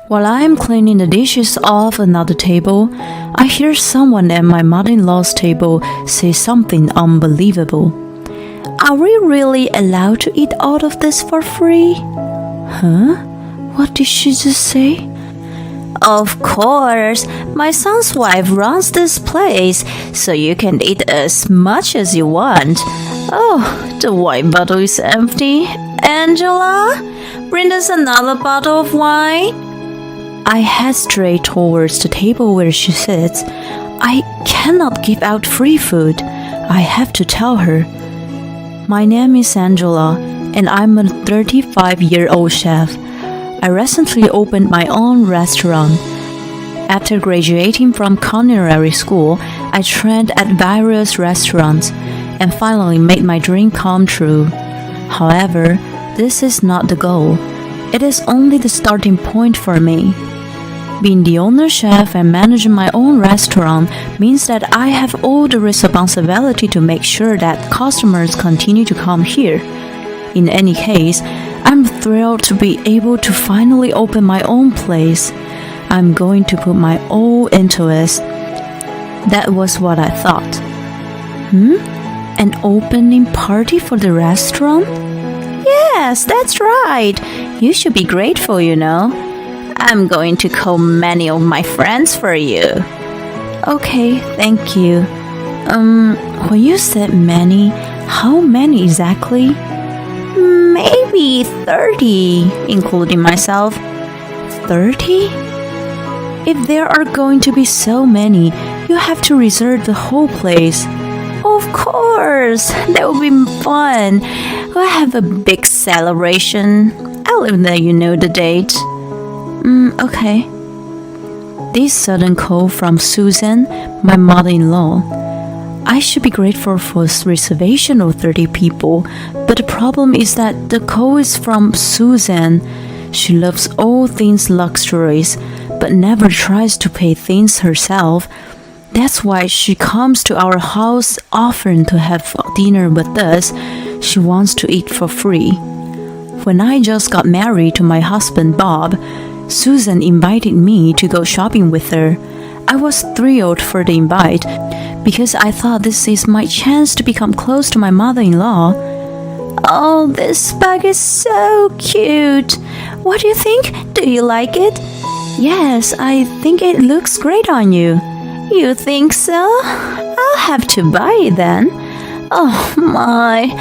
While I am cleaning the dishes off another table, I hear someone at my mother-in-law's table say something unbelievable. Are we really allowed to eat out of this for free? Huh? What did she just say? Of course, my son's wife runs this place, so you can eat as much as you want. Oh, the wine bottle is empty. Angela, bring us another bottle of wine. I head straight towards the table where she sits. I cannot give out free food. I have to tell her. My name is Angela, and I'm a 35-year-old chef. I recently opened my own restaurant. After graduating from culinary school, I trained at various restaurants and finally made my dream come true. However, this is not the goal. It is only the starting point for me. Being the owner chef and managing my own restaurant means that I have all the responsibility to make sure that customers continue to come here. In any case, I'm thrilled to be able to finally open my own place. I'm going to put my all into it. That was what I thought. An opening party for the restaurant? Yes, that's right. You should be grateful, you know. I'm going to call many of my friends for you. Okay, thank you. When you said many, how many exactly? Maybe 30, including myself. 30? If there are going to be so many, you have to reserve the whole place. Of course, that will be fun. We'll have a big celebration. I'll let you know the date. Okay. This sudden call from Susan, my mother-in-law. I should be grateful for a reservation of 30 people, but the problem is that the call is from Susan. She loves all things luxurious, but never tries to pay things herself. That's why she comes to our house often to have dinner with us. She wants to eat for free. When I just got married to my husband Bob, Susan invited me to go shopping with her. I was thrilled for the invite because I thought this is my chance to become close to my mother-in-law. Oh, this bag is so cute. What do you think? Do you like it? Yes, I think it looks great on you. You think so? I'll have to buy it then. Oh my,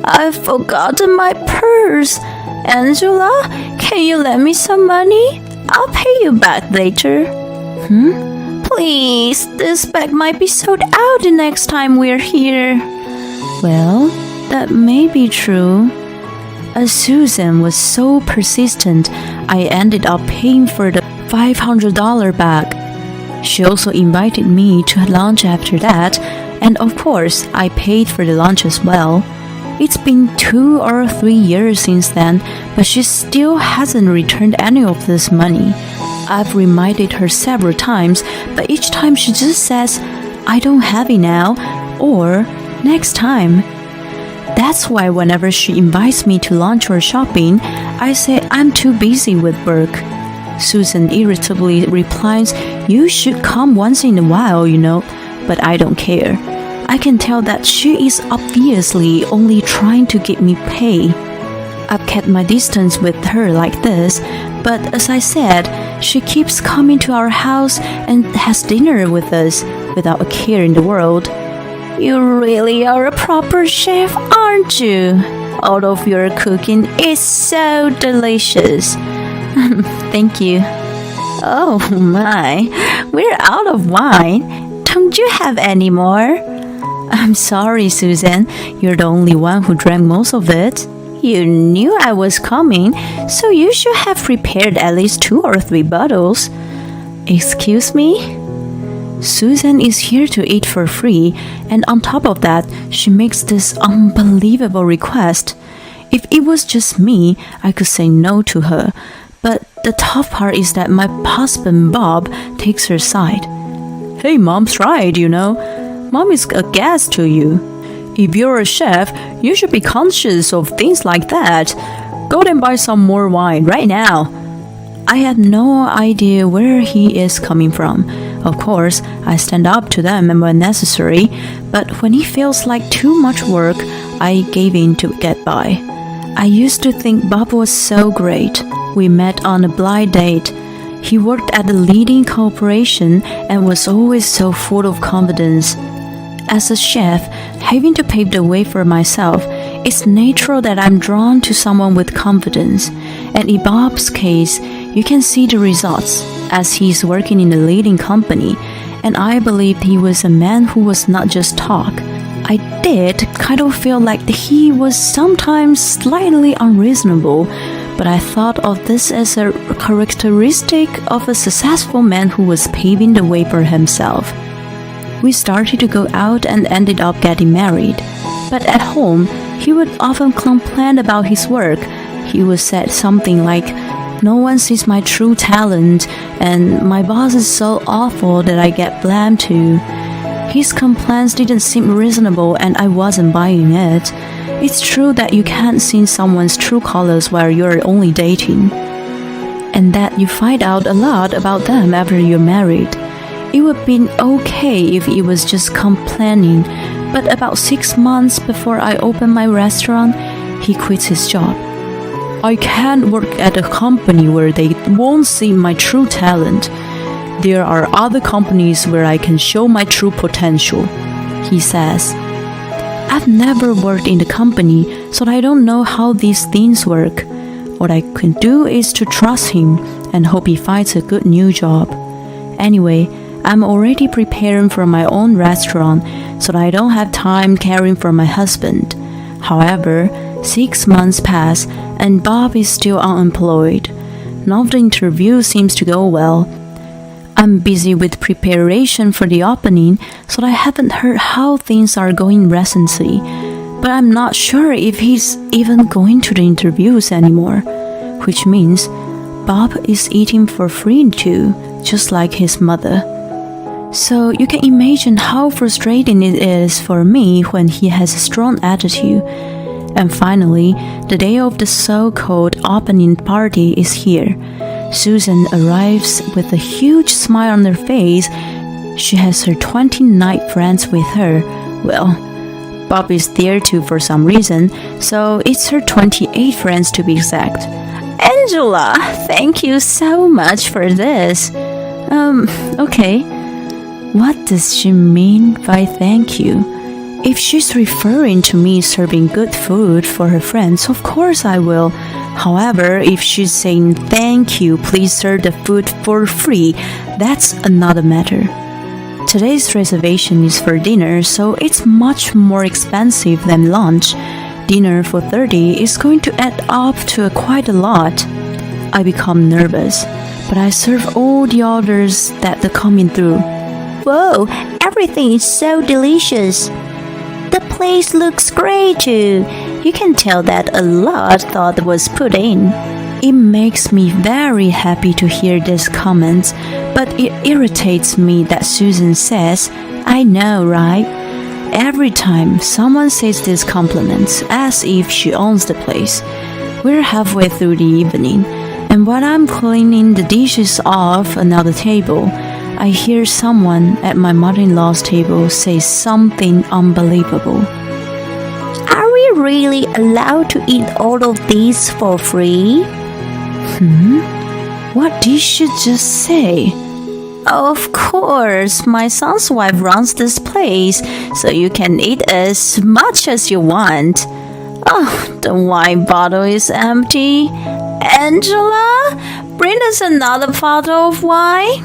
I've forgotten my purse. Angela, can you lend me some money? I'll pay you back later. Please, this bag might be sold out the next time we're here. Well, that may be true. As Susan was so persistent, I ended up paying for the $500 bag. She also invited me to lunch after that, and of course, I paid for the lunch as well. It's been 2 or 3 years since then, but she still hasn't returned any of this money. I've reminded her several times, but each time she just says, I don't have it now, or next time. That's why whenever she invites me to lunch or shopping, I say I'm too busy with work. Susan irritably replies, you should come once in a while, you know, but I don't care. I can tell that she is obviously only trying to get me pay. I've kept my distance with her like this, but as I said, she keeps coming to our house and has dinner with us without a care in the world. You really are a proper chef, aren't you? All of your cooking is so delicious. Thank you. Oh my, we're out of wine. Don't you have any more? I'm sorry, Susan. You're the only one who drank most of it. You knew I was coming, so you should have prepared at least 2 or 3 bottles. Excuse me? Susan is here to eat for free, and on top of that, she makes this unbelievable request. If it was just me, I could say no to her. But the tough part is that my husband Bob takes her side. Hey, Mom's right, you know. Mom is a guest to you. If you're a chef, you should be conscious of things like that. Go and buy some more wine right now. I had no idea where he is coming from. Of course, I stand up to them when necessary, but when it feels like too much work, I gave in to get by. I used to think Bob was so great. We met on a blind date. He worked at a leading corporation and was always so full of confidence. As a chef, having to pave the way for myself, it's natural that I'm drawn to someone with confidence. And in Bob's case, you can see the results, as he's working in a leading company, and I believed he was a man who was not just talk. I did kind of feel like he was sometimes slightly unreasonable, but I thought of this as a characteristic of a successful man who was paving the way for himself. We started to go out and ended up getting married. But at home, he would often complain about his work. He would say something like, "No one sees my true talent, and my boss is so awful that I get blamed too." His complaints didn't seem reasonable, and I wasn't buying it. It's true that you can't see someone's true colors while you're only dating, and that you find out a lot about them after you're married. It would have been okay if he was just complaining, but about 6 months before I opened my restaurant, he quit his job. "I can't work at a company where they won't see my true talent. There are other companies where I can show my true potential," he says. I've never worked in the company, so I don't know how these things work. What I can do is to trust him and hope he finds a good new job. Anyway, I'm already preparing for my own restaurant, so I don't have time caring for my husband. However, 6 months pass and Bob is still unemployed. None of the interview seems to go well. I'm busy with preparation for the opening, so I haven't heard how things are going recently. But I'm not sure if he's even going to the interviews anymore, which means Bob is eating for free too, just like his mother. So you can imagine how frustrating it is for me when he has a strong attitude. And finally, the day of the so-called opening party is here. Susan arrives with a huge smile on her face. She has her 29 friends with her. Well, Bob is there too for some reason, so it's her 28 friends to be exact. "Angela, thank you so much for this." Okay. What does she mean by thank you? If she's referring to me serving good food for her friends, of course I will. However, if she's saying thank you, please serve the food for free, that's another matter. Today's reservation is for dinner, so it's much more expensive than lunch. Dinner for 30 is going to add up to quite a lot. I become nervous, but I serve all the orders that are coming through. Whoa, everything is so delicious. The place looks great too. You can tell that a lot thought was put in. It makes me very happy to hear these comments, but it irritates me that Susan says, "I know, right?" Every time someone says these compliments, as if she owns the place. We're halfway through the evening, and while I'm cleaning the dishes off another table, I hear someone at my mother-in-law's table say something unbelievable. Are we really allowed to eat all of these for free? What did she just say? Of course, my son's wife runs this place, so you can eat as much as you want. Oh, the wine bottle is empty. Angela, bring us another bottle of wine.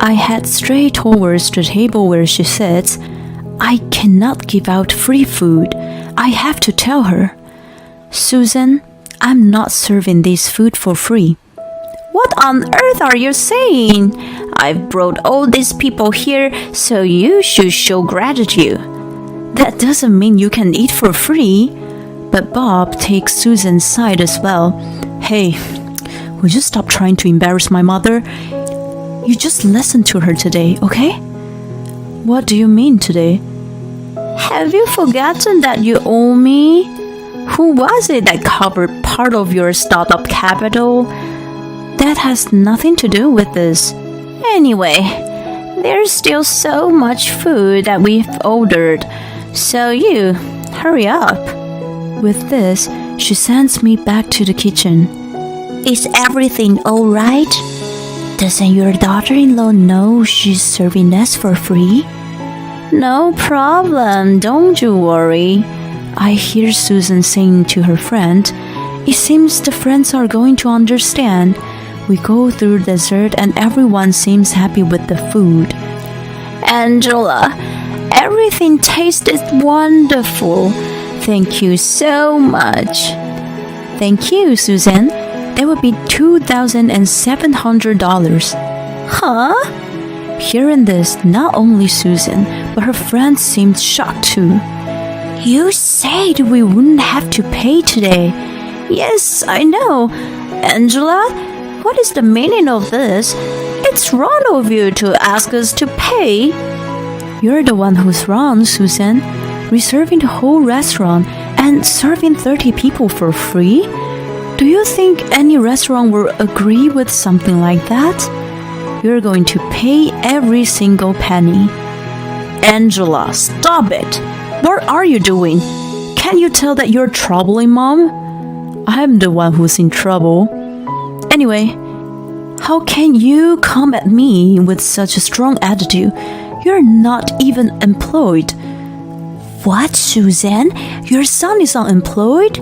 I head straight towards the table where she sits. I cannot give out free food. I have to tell her, "Susan, I'm not serving this food for free." What on earth are you saying? I've brought all these people here, so you should show gratitude. That doesn't mean you can eat for free. But Bob takes Susan's side as well. "Hey, would you stop trying to embarrass my mother? You just listen to her today, okay?" "What do you mean today?" Have you forgotten that you owe me? Who was it that covered part of your startup capital? That has nothing to do with this. Anyway, there's still so much food that we've ordered, so you hurry up. With this, she sends me back to the kitchen. Is everything all right? Doesn't your daughter-in-law know she's serving us for free? No problem, don't you worry. I hear Susan saying to her friend, "It seems the friends are going to understand." We go through dessert and everyone seems happy with the food. Angela, everything tasted wonderful. Thank you so much. Thank you, Susan. That would be $2,700. Huh? Hearing this, not only Susan, but her friends seemed shocked too. You said we wouldn't have to pay today. Yes, I know. Angela, what is the meaning of this? It's wrong of you to ask us to pay. You're the one who's wrong, Susan. Reserving the whole restaurant and serving 30 people for free? Do you think any restaurant will agree with something like that? You're going to pay every single penny. Angela, stop it. What are you doing? Can't you tell that you're troubling Mom? I'm the one who's in trouble. Anyway, how can you come at me with such a strong attitude? You're not even employed. What, Susan? Your son is unemployed?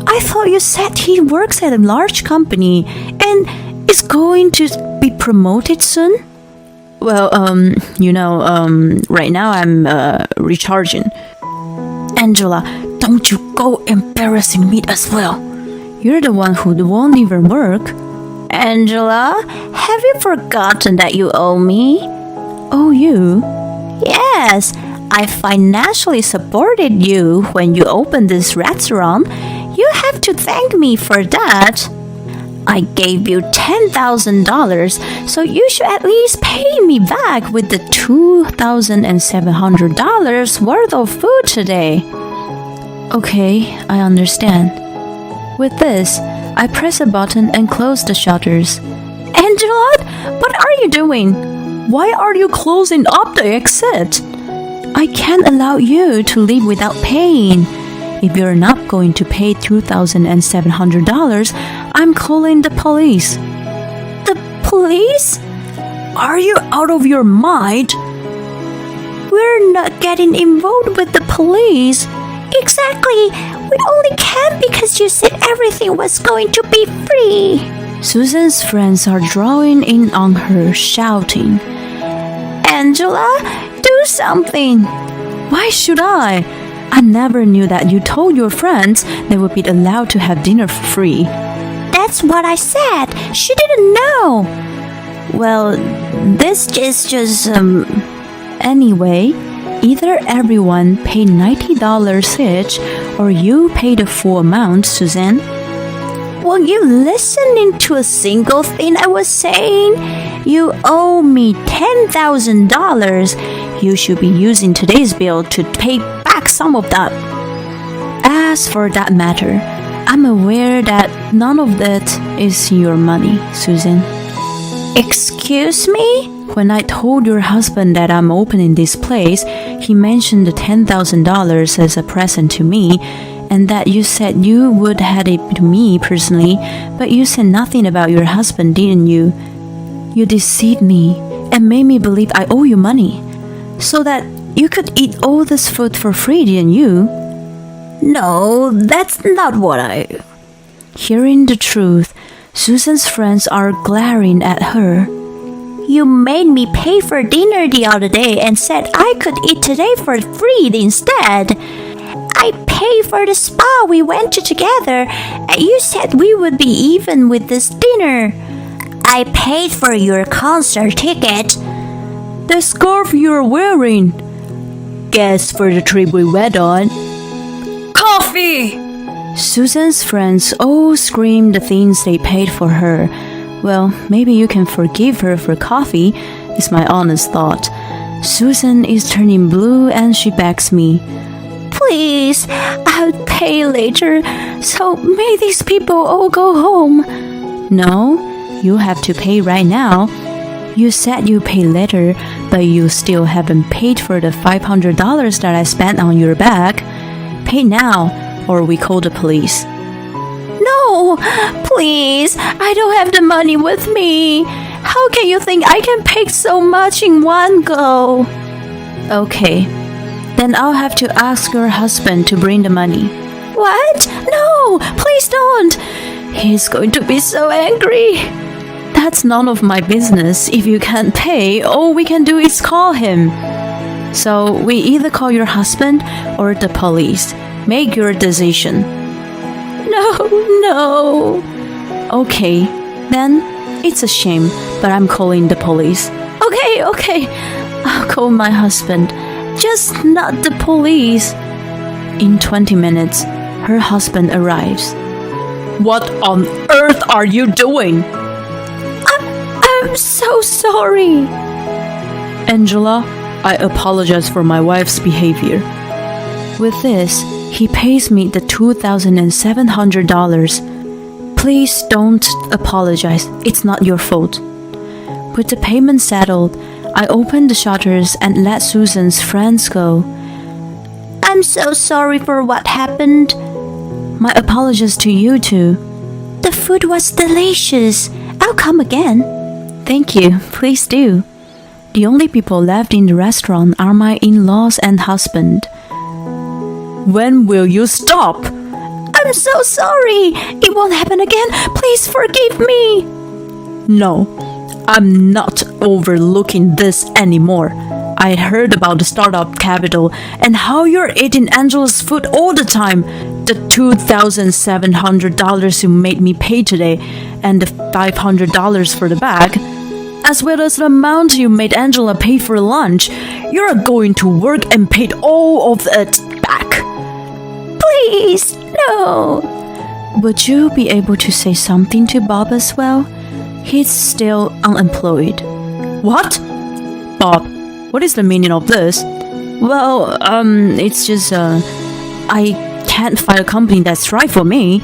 I thought you said he works at a large company and is going to be promoted soon? Well, right now I'm recharging. Angela, don't you go embarrassing me as well. You're the one who won't even work. Angela, have you forgotten that you owe me? Oh, you? Yes, I financially supported you when you opened this restaurant. You have to thank me for that. I gave you $10,000, so you should at least pay me back with the $2,700 worth of food today. Okay, I understand. With this, I press a button and close the shutters. Angela, what are you doing? Why are you closing up the exit? I can't allow you to leave without paying. If you're not going to pay $2,700, I'm calling the police. The police? Are you out of your mind? We're not getting involved with the police. Exactly. We only came because you said everything was going to be free. Susan's friends are drawing in on her, shouting, Angela, do something. Why should I? I never knew that you told your friends they would be allowed to have dinner for free. That's what I said. She didn't know. Well, this is just, Anyway, either everyone pay $90 each or you pay the full amount, Susan. Were you listening to a single thing I was saying? You owe me $10,000. You should be using today's bill to pay back some of that. As for that matter, I'm aware that none of that is your money, Susan. Excuse me? When I told your husband that I'm opening this place, he mentioned the $10,000 as a present to me, and that you said you would hand it to me personally, but you said nothing about your husband, didn't you? You deceived me and made me believe I owe you money, so that you could eat all this food for free, didn't you? No, that's not what I... Hearing the truth, Susan's friends are glaring at her. You made me pay for dinner the other day and said I could eat today for free instead. I paid for the spa we went to together, and you said we would be even with this dinner. I paid for your concert ticket. The scarf you're wearing. Gas for the trip we went on. Coffee! Susan's friends all screamed the things they paid for her. Well, maybe you can forgive her for coffee, is my honest thought. Susan is turning blue and she begs me, Please, I'll pay later, so may these people all go home. No, you have to pay right now. You said you pay later, but you still haven't paid for the $500 that I spent on your bag. Pay now, or we call the police. No, please, I don't have the money with me. How can you think I can pay so much in one go? Okay, then I'll have to ask your husband to bring the money. What? No, please don't. He's going to be so angry. That's none of my business. If you can't pay, all we can do is call him. So we either call your husband or the police. Make your decision. No. Okay, then it's a shame, but I'm calling the police. Okay. I'll call my husband. Just not the police. In 20 minutes, her husband arrives. What on earth are you doing? I'm so sorry. Angela, I apologize for my wife's behavior. With this, he pays me the $2,700. Please don't apologize. It's not your fault. With the payment settled, I opened the shutters and let Susan's friends go. I'm so sorry for what happened. My apologies to you too. The food was delicious. I'll come again. Thank you. Please do. The only people left in the restaurant are my in-laws and husband. When will you stop? I'm so sorry. It won't happen again. Please forgive me. No, I'm not overlooking this anymore. I heard about the startup capital and how you're eating Angela's food all the time. The $2,700 you made me pay today and the $500 for the bag, as well as the amount you made Angela pay for lunch. You're going to work and paid all of it back. Please, no. Would you be able to say something to Bob as well? He's still unemployed. What? Bob, what is the meaning of this? Well, it's just, I can't find a company that's right for me.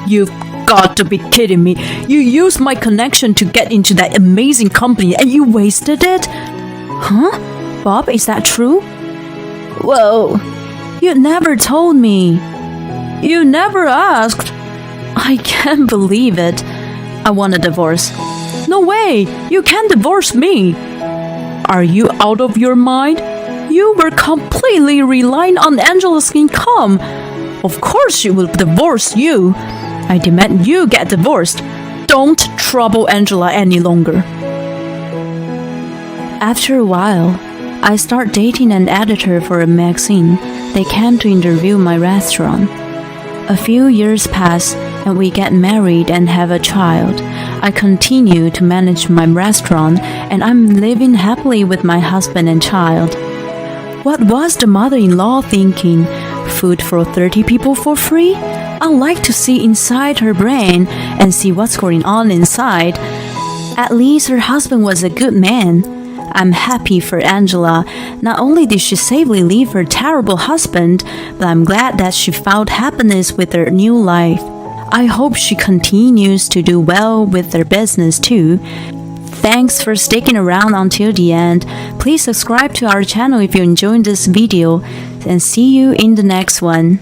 You've got to be kidding me. You used my connection to get into that amazing company and you wasted it? Huh? Bob, is that true? Whoa, you never told me. You never asked. I can't believe it. I want a divorce. No way! You can't divorce me! Are you out of your mind? You were completely relying on Angela's income. Of course she will divorce you. I demand you get divorced. Don't trouble Angela any longer. After a while, I start dating an editor for a magazine. They came to interview my restaurant. A few years pass and we get married and have a child. I continue to manage my restaurant and I'm living happily with my husband and child. What was the mother-in-law thinking? Food for 30 people for free? I like to see inside her brain and see what's going on inside. At least her husband was a good man. I'm happy for Angela. Not only did she safely leave her terrible husband, but I'm glad that she found happiness with her new life. I hope she continues to do well with her business too. Thanks for sticking around until the end. Please subscribe to our channel if you enjoyed this video, and see you in the next one.